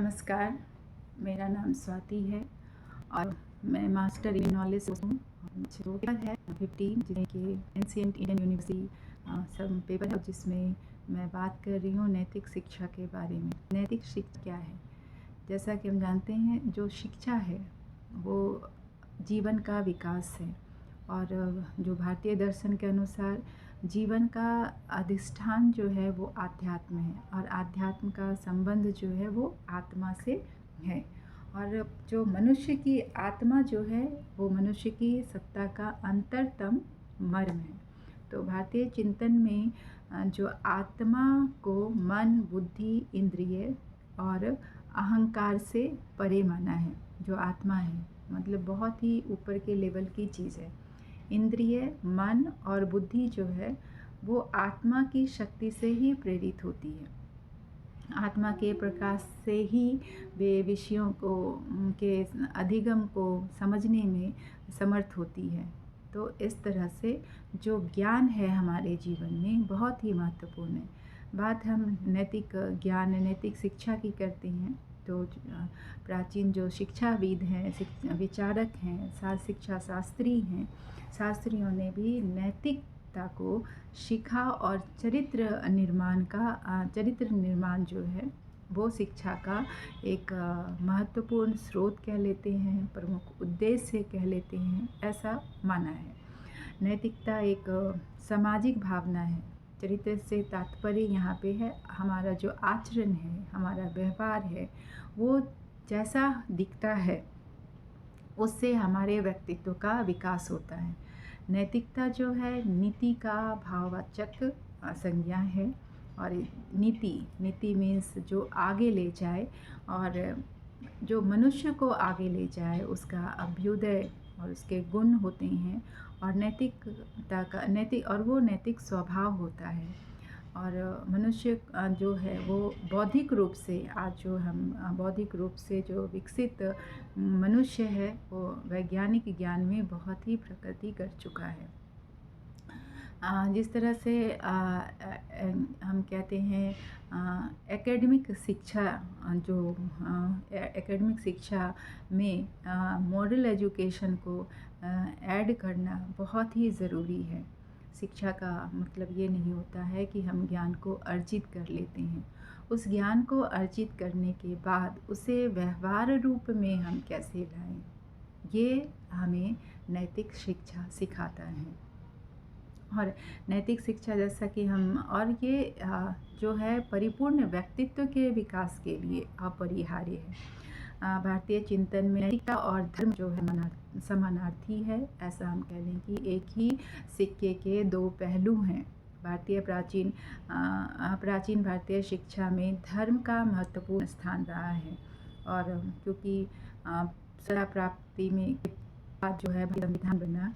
नमस्कार, मेरा नाम स्वाति है और मैं मास्टर इन नॉलेज हूँ। मुझे जो पेपर है 15 जिसमें कि एंशिएंट इंडियन यूनिवर्सिटी सब पेपर है, जिसमें मैं बात कर रही हूँ नैतिक शिक्षा के बारे में। नैतिक शिक्षा क्या है? जैसा कि हम जानते हैं, जो शिक्षा है वो जीवन का विकास है और जो भारतीय दर्शन के अनुसार जीवन का अधिष्ठान जो है वो आध्यात्म है और आध्यात्म का संबंध जो है वो आत्मा से है। और जो मनुष्य की आत्मा जो है वो मनुष्य की सत्ता का अंतरतम मर्म है। तो भारतीय चिंतन में जो आत्मा को मन, बुद्धि, इंद्रिय और अहंकार से परे माना है। जो आत्मा है मतलब बहुत ही ऊपर के लेवल की चीज़ है। इंद्रिय, मन और बुद्धि जो है वो आत्मा की शक्ति से ही प्रेरित होती है। आत्मा के प्रकाश से ही वे विषयों को के अधिगम को समझने में समर्थ होती है। तो इस तरह से जो ज्ञान है हमारे जीवन में बहुत ही महत्वपूर्ण है। बात हम नैतिक ज्ञान, नैतिक शिक्षा की करते हैं तो प्राचीन जो शिक्षाविद हैं, विचारक हैं, शिक्षा शास्त्री हैं, शास्त्रियों ने भी नैतिकता को शिखा और चरित्र निर्माण जो है वो शिक्षा का एक महत्वपूर्ण स्रोत कह लेते हैं, प्रमुख उद्देश्य कह लेते हैं, ऐसा माना है। नैतिकता एक सामाजिक भावना है। चरित्र से तात्पर्य यहाँ पे है हमारा जो आचरण है, हमारा व्यवहार है, वो जैसा दिखता है उससे हमारे व्यक्तित्व का विकास होता है। नैतिकता जो है नीति का भाववाचक संज्ञा है और नीति मीन्स जो आगे ले जाए और जो मनुष्य को आगे ले जाए, उसका अभ्युदय और उसके गुण होते हैं और नैतिकता का नैतिक स्वभाव होता है। और मनुष्य जो है वो बौद्धिक रूप से आज जो हम बौद्धिक रूप से जो विकसित मनुष्य है वो वैज्ञानिक ज्ञान में बहुत ही प्रगति कर चुका है। जिस तरह से हम कहते हैं एकेडमिक शिक्षा एकेडमिक शिक्षा में मॉरल एजुकेशन को ऐड करना बहुत ही ज़रूरी है। शिक्षा का मतलब ये नहीं होता है कि हम ज्ञान को अर्जित कर लेते हैं। उस ज्ञान को अर्जित करने के बाद उसे व्यवहार रूप में हम कैसे लाएं, ये हमें नैतिक शिक्षा सिखाता है। और नैतिक शिक्षा जैसा कि हम और ये जो है परिपूर्ण व्यक्तित्व के विकास के लिए अपरिहार्य है। भारतीय चिंतन में नैतिकता और धर्म जो है समानार्थी है। ऐसा हम कह लें कि एक ही सिक्के के दो पहलू हैं। प्राचीन भारतीय शिक्षा में धर्म का महत्वपूर्ण स्थान रहा है और क्योंकि सदा प्राप्ति में बाद जो है संविधान बना,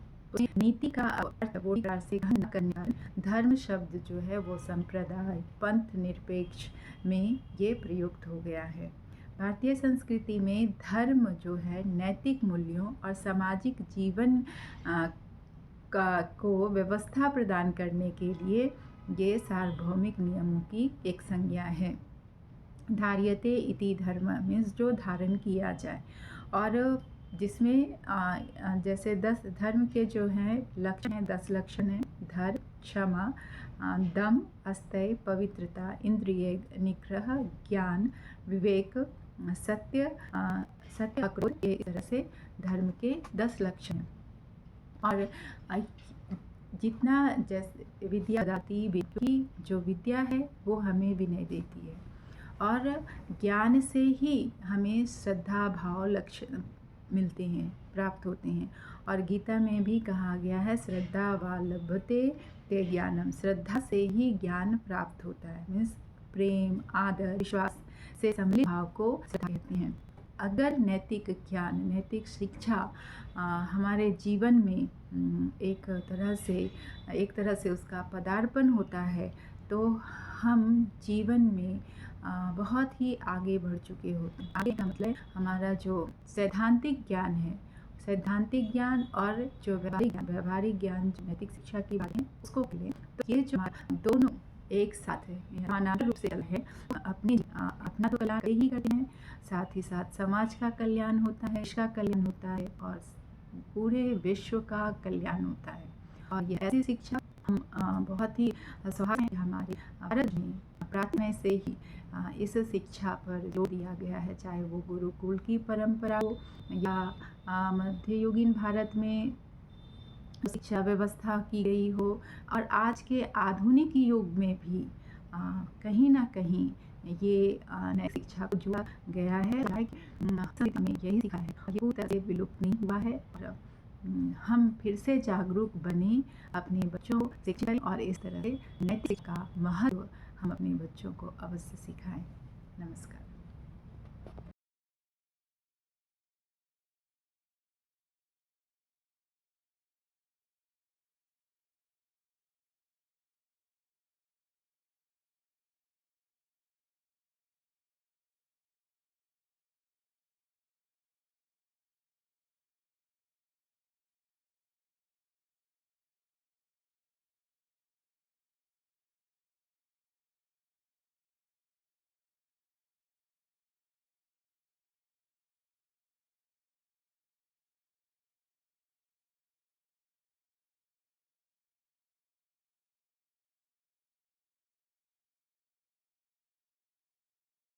नीति का अर्थ पूरी तरह से ग्रहण करने पर धर्म शब्द जो है वो संप्रदाय, पंथ निरपेक्ष में ये प्रयुक्त हो गया है। भारतीय संस्कृति में धर्म जो है नैतिक मूल्यों और सामाजिक जीवन को व्यवस्था प्रदान करने के लिए ये सार्वभौमिक नियमों की एक संज्ञा है। धार्यते इति धर्म मीन्स जो धारण किया जाए और जिसमें जैसे 10 धर्म के जो हैं लक्षण हैं, 10 लक्षण हैं। धर्म, क्षमा, दम, अस्थेय, पवित्रता, इंद्रिय निग्रह, ज्ञान, विवेक, सत्य, अक्रोध, इस तरह से धर्म के 10 लक्षण। और जितना जैसे विद्या दाती की जो विद्या है वो हमें विनय देती है और ज्ञान से ही हमें श्रद्धा भाव लक्ष्य मिलते हैं, प्राप्त होते हैं। और गीता में भी कहा गया है श्रद्धा वा लभते ते ज्ञानम, श्रद्धा से ही ज्ञान प्राप्त होता है। मीन्स प्रेम, आदर, विश्वास से सम्मिलित भाव को श्रद्धा कहते हैं। अगर नैतिक ज्ञान, नैतिक शिक्षा हमारे जीवन में एक तरह से उसका पदार्पण होता है तो हम जीवन में बहुत ही आगे बढ़ चुके होते हैं। आगे का मतलब हमारा जो सैद्धांतिक ज्ञान है, सैद्धांतिक ज्ञान और जो व्यावहारिक ज्ञान जो नैतिक शिक्षा की बात है उसको लें तो ये जो दोनों एक साथ है, अनाथ रूप से चल है। अपना तो कल्याण ही करते हैं, साथ ही साथ समाज का कल्याण होता है, देश का कल्याण होता है और पूरे विश्व का कल्याण होता है। और ये ऐसी शिक्षा हम बहुत ही सौभाग्य है कि हमारे भारत में प्रार्थना से ही इस शिक्षा पर जोर दिया गया है, चाहे वो गुरुकुल की परंपरा हो या मध्ययुगीन भारत में शिक्षा व्यवस्था की गई हो, और आज के आधुनिक युग में भी कहीं ना कहीं ये नई शिक्षा को जोड़ा गया है। हमें यही सीखा है और ये पूरी तरह से विलुप्त नहीं हुआ है। और हम फिर से जागरूक बने, अपने बच्चों को शिक्षा दें और इस तरह से नैतिक का महत्व हम अपने बच्चों को अवश्य सिखाएं। नमस्कार।